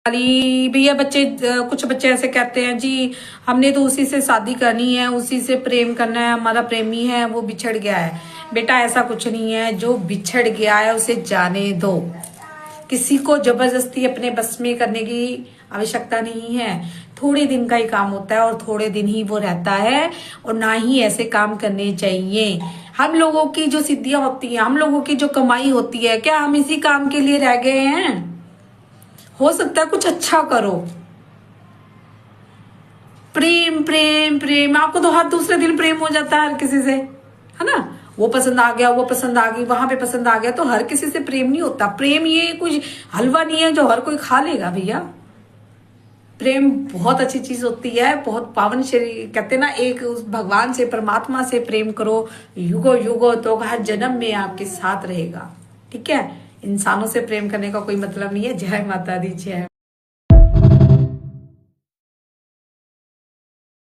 वाली भैया बच्चे कुछ बच्चे ऐसे कहते हैं जी हमने तो उसी से शादी करनी है, उसी से प्रेम करना है, हमारा प्रेमी है वो बिछड़ गया है। बेटा ऐसा कुछ नहीं है, जो बिछड़ गया है उसे जाने दो। किसी को जबरदस्ती अपने बस में करने की आवश्यकता नहीं है। थोड़े दिन का ही काम होता है और थोड़े दिन ही वो रहता है, और ना ही ऐसे काम करने चाहिए। हम लोगों की जो सिद्धियां होती हैं, हम लोगों की जो कमाई होती है, क्या हम इसी काम के लिए रह गए हैं? हो सकता है कुछ अच्छा करो। प्रेम प्रेम प्रेम, आपको तो हर दूसरे दिन प्रेम हो जाता है हर किसी से, है ना। वो पसंद आ गया, वो पसंद आ गई, वहां पे पसंद आ गया, तो हर किसी से प्रेम नहीं होता। प्रेम ये कुछ हलवा नहीं है जो हर कोई खा लेगा भैया। प्रेम बहुत अच्छी चीज होती है, बहुत पावन शरीर कहते ना, एक उस भगवान से परमात्मा से प्रेम करो, युगो युगो तो हर जन्म में आपके साथ रहेगा। ठीक है, इंसानों से प्रेम करने का कोई मतलब नहीं है। जय माता दी, जय।